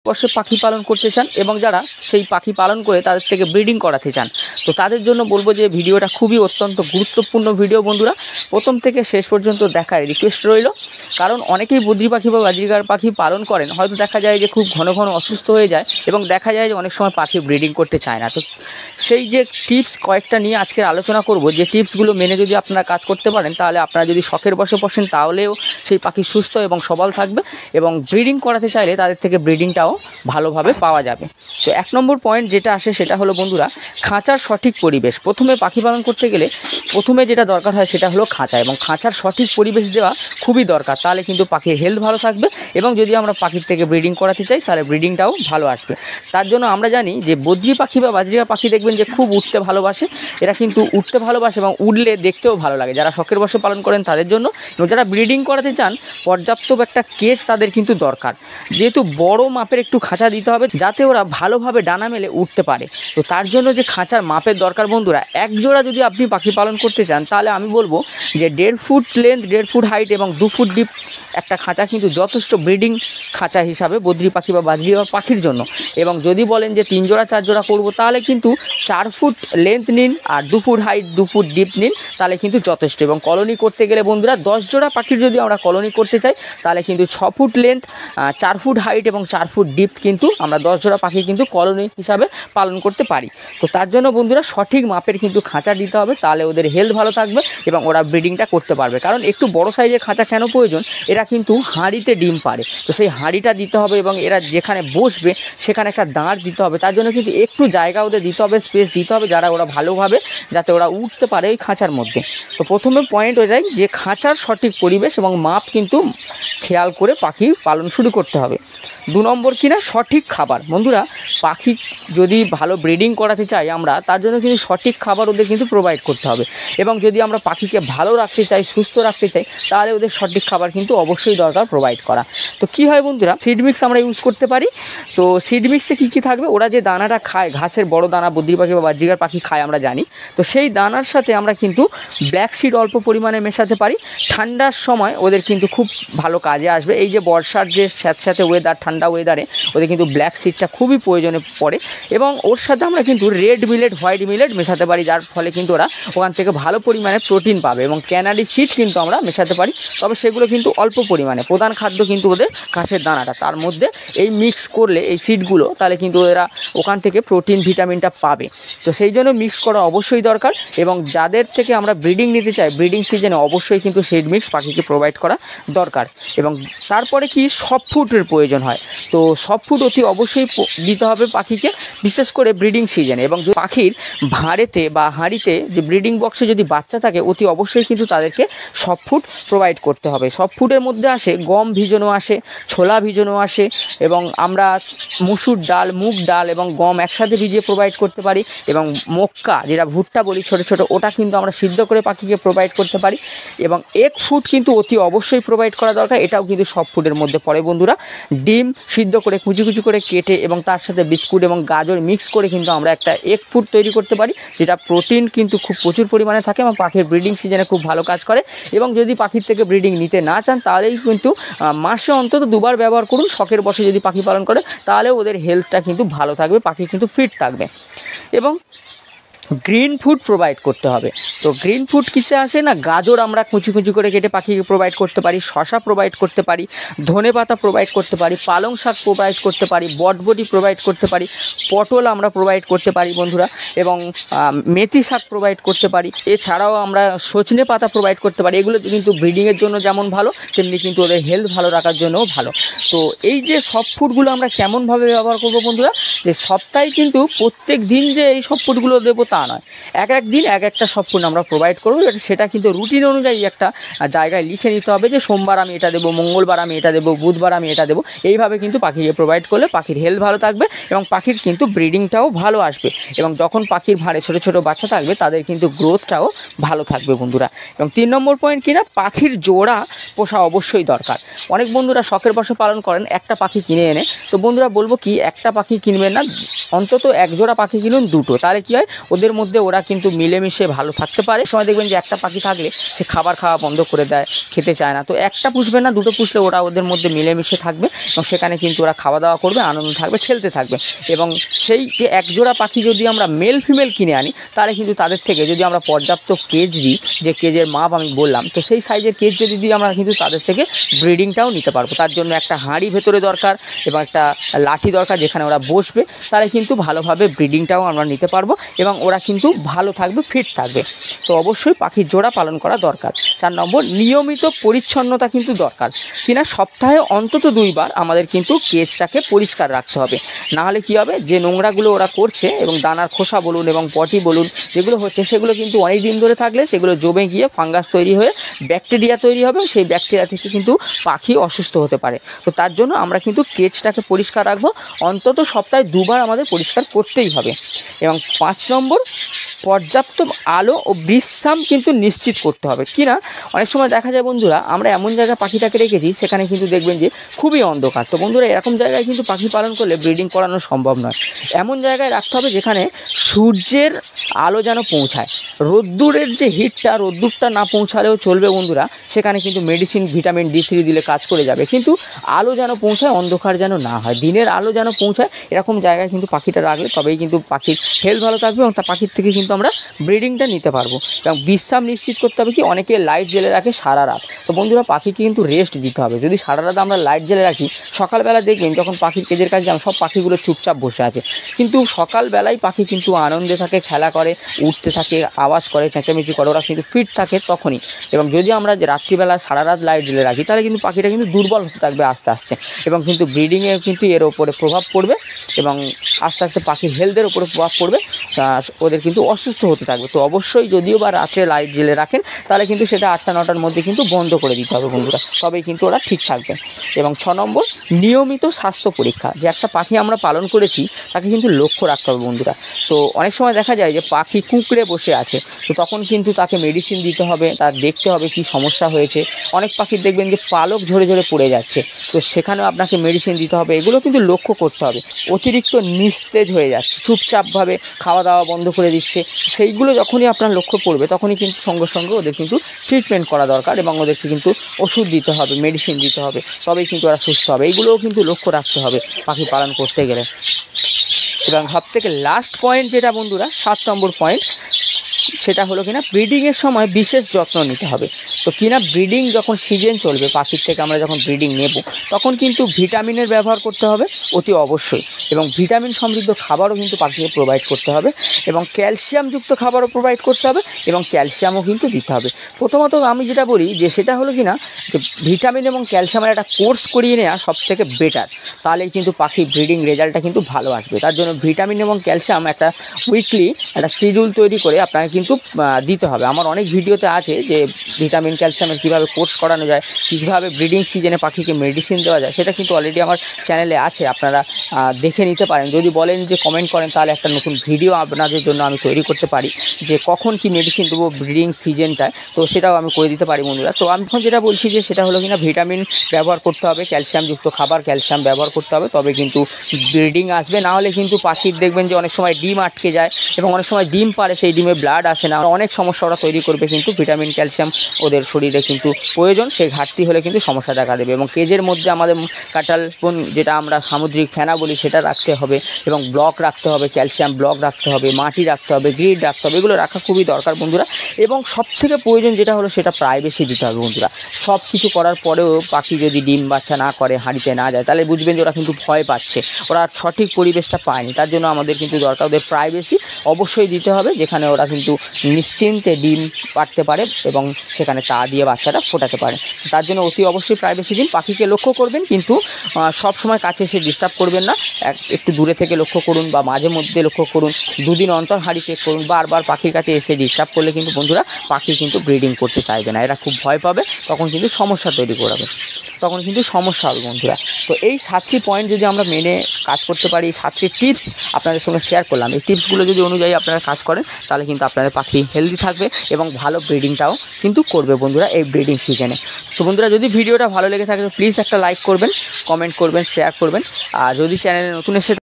বসে পাখি পালন করতে চান এবং যারা সেই পাখি পালন করে তাদের থেকে ব্রিডিং করাতে চান, তো তাদের জন্য বলবো যে ভিডিওটা খুবই অত্যন্ত গুরুত্বপূর্ণ ভিডিও বন্ধুরা। প্রথম থেকে শেষ পর্যন্ত দেখার রিকোয়েস্ট রইল, কারণ অনেকেই বদ্রি পাখি বা বাজরিগার পাখি পালন করেন, হয়তো দেখা যায় যে খুব ঘন ঘন অসুস্থ হয়ে যায় এবং দেখা যায় যে অনেক সময় পাখি ব্রিডিং করতে চায় না। তো সেই যে টিপস কয়েকটা নিয়ে আজকের আলোচনা করব, যে টিপসগুলো মেনে যদি আপনারা কাজ করতে পারেন তাহলে আপনারা যদি শখের বসে বসেন তাহলেও সেই পাখি সুস্থ এবং সবল থাকবে এবং ব্রিডিং করাতে চাইলে তাদের থেকে ব্রিডিংটাও ভালোভাবে পাওয়া যাবে। তো 1 নম্বর পয়েন্ট যেটা আসে সেটা হলো বন্ধুরা খাঁচার সঠিক পরিবেশ। প্রথমে পাখি পালন করতে গেলে প্রথমে যেটা দরকার হয় সেটা হলো খাঁচা, এবং খাঁচার সঠিক পরিবেশ দেওয়া খুবই দরকার, তাহলে কিন্তু পাখির হেলথ ভালো থাকবে এবং যদি আমরা পাখির থেকে ব্রিডিং করাতে চাই তাহলে ব্রিডিংটাও ভালো আসবে। তার জন্য আমরা জানি যে বদ্রি পাখি বা বাজরিগা পাখি দেখবেন যে খুব উঠতে ভালোবাসে, এরা কিন্তু উঠতে ভালোবাসে এবং উঠলে দেখতেও ভালো লাগে, যারা শখের বসে পালন করেন তাদের জন্য। এবং যারা ব্রিডিং করাতে চান পর্যাপ্ত একটা কেজ তাদের কিন্তু দরকার, যেহেতু বড় মাপের একটু খাঁচা দিতে হবে যাতে ওরা ভালোভাবে ডানা মেলে উঠতে পারে। তো তার জন্য যে খাঁচার মাপের দরকার বন্ধুরা, এক জোড়া যদি আপনি পাখি পালন করতে চান তাহলে আমি বলবো যে 1.5 ফুট লেন্থ, 1.5 ফুট হাইট এবং 2 ফুট ডিপ একটা খাঁচা কিন্তু যথেষ্ট ব্রিডিং খাঁচা হিসাবে বদ্রি পাখি বা বাজরিগা পাখির জন্য। এবং যদি বলেন যে 3 জোড়া 4 জোড়া করবো তাহলে কিন্তু 4 ফুট লেন্থ নিন আর 2 ফুট হাইট 2 ফুট ডিপ নিন, তাহলে কিন্তু যথেষ্ট। এবং কলোনি করতে গেলে বন্ধুরা 10 জোড়া পাখির যদি আমরা কলোনি করতে চাই তাহলে কিন্তু 6 ফুট লেন্থ, 4 ফুট হাইট এবং 4 ফুট ডিপ কিন্তু আমরা 10 জোড়া পাখি কিন্তু কলোনি হিসাবে পালন করতে পারি। তো তার জন্য বন্ধুরা সঠিক মাপের কিন্তু খাঁচা দিতে হবে, তাহলে ওদের হেলথ ভালো থাকবে এবং ওরা ব্রিডিংটা করতে পারবে। কারণ একটু বড় সাইজের খাঁচা কেন প্রয়োজন, এরা কিন্তু হাঁড়িতে ডিম পারে, তো সেই হাঁড়িটা দিতে হবে এবং এরা যেখানে বসবে সেখানে একটা দাঁড় দিতে হবে। তার জন্য কিন্তু একটু জায়গা ওদের দিতে হবে, স্পেস দিতে হবে, যারা ওরা ভালোভাবে যাতে ওরা উঠতে পারে ওই খাঁচার মধ্যে। তো প্রথমে পয়েন্ট হয়ে যায় যে খাঁচার সঠিক পরিবেশ এবং মাপ কিন্তু খেয়াল করে পাখি পালন শুরু করতে হবে। 2 নম্বর কিনা সঠিক খাবার। বন্ধুরা পাখি যদি ভালো ব্রিডিং করাতে চাই আমরা, তার জন্য কিন্তু সঠিক খাবার ওদের কিন্তু প্রোভাইড করতে হবে। এবং যদি আমরা পাখিকে ভালো রাখতে চাই, সুস্থ রাখতে চাই, তাহলে ওদের সঠিক খাবার কিন্তু অবশ্যই দরকার প্রোভাইড করা। তো কী হয় বন্ধুরা, সিড মিক্স আমরা ইউজ করতে পারি। তো সিড মিক্সে কী কী থাকবে, ওরা যে দানাটা খায়, ঘাসের বড় দানা বদ্রি পাখি বা বাজরিগার পাখি খায় আমরা জানি, তো সেই দানার সাথে আমরা কিন্তু ব্ল্যাক সিড অল্প পরিমাণে মেশাতে পারি। ঠান্ডার সময় ওদের কিন্তু খুব ভালো কাজে আসবে। এই যে বর্ষার যে স্যাঁতস্যাঁতে ওয়েদার, ঠান্ডা ওয়েদারে ওদের কিন্তু ব্ল্যাক সিডটা খুবই প্রয়োজনে পড়ে। এবং ওর সাথে আমরা কিন্তু রেড মিলেট, হোয়াইট মিলেট মেশাতে পারি, যার ফলে কিন্তু ওরা ওখান থেকে ভালো পরিমাণে প্রোটিন পাবে। এবং ক্যানারি সিড কিন্তু আমরা মেশাতে পারি, তবে সেগুলো কিন্তু অল্প পরিমাণে। প্রধান খাদ্য কিন্তু ওদের ঘাসের দানাটা, তার মধ্যে এই মিক্স করলে এই সিডগুলো, তাহলে কিন্তু এরা ওখান থেকে প্রোটিন ভিটামিনটা পাবে। তো সেই জন্য মিক্স করা অবশ্যই দরকার। এবং যাদের থেকে আমরা ব্রিডিং নিতে চাই, ব্রিডিং সিজনে অবশ্যই কিন্তু সিড মিক্স পাখিকে প্রোভাইড করা দরকার। এবং তারপরে কি সফট ফুডের প্রয়োজন হয়, তো সফট ফুড অতি অবশ্যই দিতে হবে পাখিকে, বিশেষ করে ব্রিডিং সিজনে। এবং পাখির ভাঁড়েতে বা হাঁড়িতে যে ব্রিডিং বক্সে যদি বাচ্চা থাকে, অতি অবশ্যই কিন্তু তাদেরকে সফট ফুড প্রোভাইড করতে হবে। সফট ফুডের মধ্যে আসে গম ভিজানো আসে, ছোলা ভিজানো আসে, এবং আমরা মুসুর ডাল, মুগ ডাল এবং গম একসাথে ভিজিয়ে প্রোভাইড করতে পারি। এবং মক্কা, যেটা ভুট্টা বলি ছোটো ছোটো, ওটা কিন্তু আমরা সিদ্ধ করে পাখিকে প্রোভাইড করতে পারি। এবং এগ ফুড কিন্তু অতি অবশ্যই প্রোভাইড করা দরকার, এটাও কিন্তু সফট ফুডের মধ্যে পড়ে বন্ধুরা। ডিম সিদ্ধ করে কুচি কুচি করে কেটে এবং তার সাথে বিস্কুট এবং গাজর মিক্স করে কিন্তু আমরা একটা এগ ফুড তৈরি করতে পারি, যেটা প্রোটিন কিন্তু খুব প্রচুর পরিমাণে থাকে এবং পাখির ব্রিডিং সিজনে খুব ভালো কাজ করে। এবং যদি পাখির থেকে ব্রিডিং নিতে না চান তাহলেই কিন্তু মাসে অন্তত 2 বার ব্যবহার করুন। শখের বসে যদি পাখি পালন করে তাহলেও ওদের হেলথটা কিন্তু ভালো থাকবে, পাখি কিন্তু ফিট থাকবে। এবং গ্রিন ফুড প্রোভাইড করতে হবে। তো গ্রিন ফুড কিসে আসে না, গাজর আমরা কুচি কুচি করে কেটে পাখিকে প্রোভাইড করতে পারি, শশা প্রোভাইড করতে পারি, ধনে পাতা প্রোভাইড করতে পারি, পালং শাক প্রোভাইড করতে পারি, বটবটি প্রোভাইড করতে পারি, পটল আমরা প্রোভাইড করতে পারি বন্ধুরা, এবং মেথি শাক প্রোভাইড করতে পারি। এছাড়াও আমরা সজনে পাতা প্রোভাইড করতে পারি। এগুলো কিন্তু ব্রিডিংয়ের জন্য যেমন ভালো, তেমনি কিন্তু ওদের হেলথ ভালো রাখার জন্যও ভালো। তো এই যে সফট ফুডগুলো আমরা কেমনভাবে ব্যবহার করবো বন্ধুরা, যে সপ্তাহে কিন্তু প্রত্যেক দিন যে এই সফট ফুডগুলো দেবো তা নয়, এক এক দিন এক একটা সফট ফুড আমরা প্রোভাইড করবো। সেটা কিন্তু রুটিন অনুযায়ী একটা জায়গায় লিখে নিতে হবে যে সোমবার আমি এটা দেবো, মঙ্গলবার আমি এটা দেবো, বুধবার আমি এটা দেবো। এইভাবে কিন্তু পাখিকে প্রোভাইড করলে পাখির হেলথ ভালো থাকবে এবং পাখির কিন্তু ব্রিডিংটাও ভালো আসবে। এবং যখন পাখির ভাঁড়ে ছোটো ছোটো বাচ্চা থাকবে তাদের কিন্তু গ্রোথটাও ভালো থাকবে বন্ধুরা। এবং 3 নম্বর পয়েন্ট কিনা, পাখির জোড়া পোষা অবশ্যই দরকার। অনেক বন্ধুরা শখের বশে পালন করেন একটা পাখি কিনে এনে, তো বন্ধুরা বলবো কি, একটা পাখি কিনবেন না, অন্তত 1 জোড়া পাখি কিনুন, 2টো, তাহলে কী হয় ওদের নিজেদের মধ্যে ওরা কিন্তু মিলেমিশে ভালো থাকতে পারে। সময় দেখবেন যে একটা পাখি থাকলে সে খাবার খাওয়া বন্ধ করে দেয়, খেতে চায় না। তো একটা পুষবে না, দুটো পুষলে ওরা ওদের মধ্যে মিলেমিশে থাকবে এবং সেখানে কিন্তু ওরা খাওয়া দাওয়া করবে, আনন্দ থাকবে, খেলতে থাকবে। এবং সেই যে একজোড়া পাখি যদি আমরা মেল ফিমেল কিনে আনি তাহলে কিন্তু তাদের থেকে যদি আমরা পর্যাপ্ত কেজ দিই, যে কেজের মাপ আমি বললাম, তো সেই সাইজের কেজ যদি দিই আমরা কিন্তু তাদের থেকে ব্রিডিংটাও নিতে পারবো। তার জন্য একটা হাঁড়ি ভেতরে দরকার এবং একটা লাঠি দরকার যেখানে ওরা বসবে, তাহলে কিন্তু ভালোভাবে ব্রিডিংটাও আমরা নিতে পারবো এবং ওরা কিন্তু ভালো থাকবে, ফিট থাকবে। তো অবশ্যই পাখির জোড়া পালন করা দরকার। 4 নম্বর, নিয়মিত পরিচ্ছন্নতা কিন্তু দরকার। কিনা সপ্তাহে অন্তত 2 বার আমাদের কিন্তু কেজটাকে পরিষ্কার রাখতে হবে। নাহলে কী হবে, যে নোংরাগুলো ওরা করছে এবং দানার খোসা বলুন এবং পটি বলুন যেগুলো হচ্ছে, সেগুলো কিন্তু অনেক দিন ধরে থাকলে সেগুলো জমে গিয়ে ফাঙ্গাস তৈরি হয়ে ব্যাকটেরিয়া তৈরি হবে। সেই ব্যাকটেরিয়া থেকে কিন্তু পাখি অসুস্থ হতে পারে। তো তার জন্য আমরা কিন্তু কেজটাকে পরিষ্কার রাখবো, অন্তত সপ্তাহে 2 বার আমাদের পরিষ্কার করতেই হবে। এবং 5 নম্বর, পর্যাপ্ত আলো ও বিশ্রাম কিন্তু নিশ্চিত করতে হবে। কিনা অনেক সময় দেখা যায় বন্ধুরা, আমরা এমন জায়গায় পাখিটাকে রেখেছি সেখানে কিন্তু দেখবেন যে খুবই অন্ধকার। তো বন্ধুরা, এরকম জায়গায় কিন্তু পাখি পালন করলে ব্রিডিং করানো সম্ভব নয়। এমন জায়গায় রাখতে হবে যেখানে সূর্যের আলো যেন পৌঁছায়। রোদ্দুরের যে হিটটা, রোদ্দুরটা না পৌঁছালেও চলবে বন্ধুরা, সেখানে কিন্তু মেডিসিন ভিটামিন D3 দিলে কাজ করে যাবে, কিন্তু আলো যেন পৌঁছায়, অন্ধকার যেন না হয়, দিনের আলো যেন পৌঁছায়। এরকম জায়গায় কিন্তু পাখিটা রাখলে তবেই কিন্তু পাখির হেলথ ভালো থাকবে এবং তা পাখির থেকে কিন্তু আমরা ব্রিডিংটা নিতে পারবো। এবং বিশ্রাম নিশ্চিত করতে হবে। কি, অনেকে লাইট জেলে রাখে সারা রাত। তো বন্ধুরা, পাখিকে কিন্তু রেস্ট দিতে হবে। যদি সারা রাত আমরা লাইট জেলে রাখি, সকালবেলা দেখবেন যখন পাখির কেজের কাছে যান সব পাখিগুলো চুপচাপ বসে আছে, কিন্তু সকালবেলায় পাখি কিন্তু আনন্দে থাকে, খেলা করে, উঠতে থাকে, আওয়াজ করে, চেঁচামেচি করে, ওরা কিন্তু ফিট থাকে তখনই। এবং যদি আমরা রাত্রিবেলা সারা রাত লাইট জেলে রাখি তাহলে কিন্তু পাখিটা কিন্তু দুর্বল হতে থাকবে আস্তে আস্তে, এবং কিন্তু ব্রিডিংয়ে কিন্তু এর ওপরে প্রভাব পড়বে এবং আস্তে আস্তে পাখির হেলথের ওপরে প্রভাব পড়বে, ওদের কিন্তু অসুস্থ হতে থাকবে। তো অবশ্যই যদিও বা রাত্রে লাইট জেলে রাখেন তাহলে কিন্তু সেটা 8টা-9টার মধ্যে কিন্তু বন্ধ করে দিতে হবে বন্ধুরা, তবেই কিন্তু ওরা ঠিক থাকবে। এবং 6 নম্বর, নিয়মিত স্বাস্থ্য পরীক্ষা। যে একটা পাখি আমরা পালন করেছি তাকে কিন্তু লক্ষ্য রাখতে হবে বন্ধুরা। তো অনেক সময় দেখা যায় যে পাখি কুঁকড়ে বসে আছে, তো তখন কিন্তু তাকে মেডিসিন দিতে হবে, তার দেখতে হবে কি সমস্যা হয়েছে। অনেক পাখির দেখবেন যে পালক ঝরে ঝরে পড়ে যাচ্ছে, তো সেখানেও আপনাকে মেডিসিন দিতে হবে। এগুলো কিন্তু লক্ষ্য করতে হবে। অতিরিক্ত নিস্তেজ হয়ে যাচ্ছে, চুপচাপভাবে খাওয়া দাওয়া বন্ধ করে দিচ্ছে, সেইগুলো যখনই আপনার লক্ষ্য পড়বে তখনই কিন্তু সঙ্গে সঙ্গে ওদের কিন্তু ট্রিটমেন্ট করা দরকার এবং ওদেরকে কিন্তু ওষুধ দিতে হবে, মেডিসিন দিতে হবে, তবেই কিন্তু ওরা সুস্থ হবে। এইগুলোও কিন্তু লক্ষ্য রাখতে হবে পাখি পালন করতে গেলে। এবং সবথেকে লাস্ট পয়েন্ট যেটা বন্ধুরা, 7 নম্বর পয়েন্ট, সেটা হলো কিনা ব্রিডিংয়ের সময় বিশেষ যত্ন নিতে হবে। তো কিনা ব্রিডিং যখন সিজন চলবে, পাখির থেকে আমরা যখন ব্রিডিং নেব তখন কিন্তু ভিটামিনের ব্যবহার করতে হবে অতি অবশ্যই, এবং ভিটামিন সমৃদ্ধ খাবারও কিন্তু পাখিকে প্রোভাইড করতে হবে এবং ক্যালসিয়ামযুক্ত খাবারও প্রোভাইড করতে হবে এবং ক্যালসিয়ামও কিন্তু দিতে হবে। প্রথমত আমি যেটা বলি যে সেটা হলো কিনা যে ভিটামিন এবং ক্যালসিয়ামের একটা কোর্স করিয়ে নেওয়া সবথেকে বেটার, তাহলেই কিন্তু পাখি ব্রিডিং রেজাল্টটা কিন্তু ভালো আসবে। তার জন্য ভিটামিন এবং ক্যালসিয়াম একটা উইকলি একটা শিডিউল তৈরি করে আপনাকে কিন্তু দিতে হবে। আমার অনেক ভিডিওতে আছে যে ভিটামিন ক্যালসিয়ামের কীভাবে কোর্স করানো যায়, কীভাবে ব্রিডিং সিজনে পাখিকে মেডিসিন দেওয়া যায়, সেটা কিন্তু অলরেডি আমার চ্যানেলে আছে, আপনারা দেখে নিতে পারেন। যদি বলেন যে কমেন্ট করেন তাহলে একটা নতুন ভিডিও আপনাদের জন্য আমি তৈরি করতে পারি যে কখন কি মেডিসিন দেবো ব্রিডিং সিজনটায়, তো সেটাও আমি করে দিতে পারি বন্ধুরা। তো আমি এখন যেটা বলছি যে সেটা হলো কিনা ভিটামিন ব্যবহার করতে হবে, ক্যালসিয়ামযুক্ত খাবার, ক্যালসিয়াম ব্যবহার করতে হবে, তবে কিন্তু ব্রিডিং আসবে। না হলে কিন্তু পাখির দেখবেন যে অনেক সময় ডিম আটকে যায় এবং অনেক সময় ডিম পারে, সেই ডিমে ব্লাড আসে না, অনেক সমস্যা ওরা তৈরি করবে। কিন্তু ভিটামিন ক্যালসিয়াম ওদের শরীরে কিন্তু প্রয়োজন, সেই ঘাটতি হলে কিন্তু সমস্যা দেখা দেবে। এবং কেজের মধ্যে আমাদের কাটাল যেটা আমরা সামুদ্রিক ফেনা বলি সেটা রাখতে হবে এবং ব্লক রাখতে হবে, ক্যালসিয়াম ব্লক রাখতে হবে, মাটি রাখতে হবে, গ্রিড রাখতে হবে, এগুলো রাখা খুবই দরকার বন্ধুরা। এবং সবথেকে প্রয়োজন যেটা হলো সেটা প্রাইভেসি দিতে হবে বন্ধুরা। সব কিছু করার পরেও পাখি যদি ডিম বাচ্চা না করে, হাঁড়িতে না যায়, তাহলে বুঝবেন যে ওরা কিন্তু ভয় পাচ্ছে, ওরা সঠিক পরিবেশটা পায়নি। তার জন্য আমাদের কিন্তু দরকার ওদের প্রাইভেসি অবশ্যই দিতে হবে, যেখানে ওরা কিন্তু নিশ্চিন্তে ডিম পাড়তে পারে এবং সেখানে তা দিয়ে বাচ্চাটা ফোটাতে পারে। তার জন্য অতি অবশ্যই প্রাইভেসি দিন। পাখিকে লক্ষ্য করবেন, কিন্তু সব সময় কাছে এসে ডিস্টার্ব করবেন না, একটু দূরে থেকে লক্ষ্য করুন বা মাঝে মধ্যে লক্ষ্য করুন, 2 দিন অন্তর হাঁড়ি চেক করুন। বারবার পাখির কাছে এসে ডিস্টার্ব করলে কিন্তু বন্ধুরা পাখি কিন্তু ব্রিডিং করতে চাইবে না, এরা খুব ভয় পাবে, তখন কিন্তু সমস্যা তৈরি করাবে, তখন কিন্তু সমস্যা হবে বন্ধুরা। তো এই 7টি পয়েন্ট যদি আমরা মেনে কাজ করতে পারি, 7টি টিপস আপনাদের সঙ্গে শেয়ার করলাম, এই টিপসগুলো যদি অনুযায়ী আপনারা কাজ করেন তাহলে কিন্তু আপনাদের পাখি হেলদি থাকবে এবং ভালো ব্রিডিংটাও কিন্তু করবে বন্ধুরা এই ব্রিডিং সিজনে। তো বন্ধুরা, যদি ভিডিওটা ভালো লেগে থাকে তো প্লিজ একটা লাইক করবেন, কমেন্ট করবেন, শেয়ার করবেন। আর যদি চ্যানেলে নতুন এসে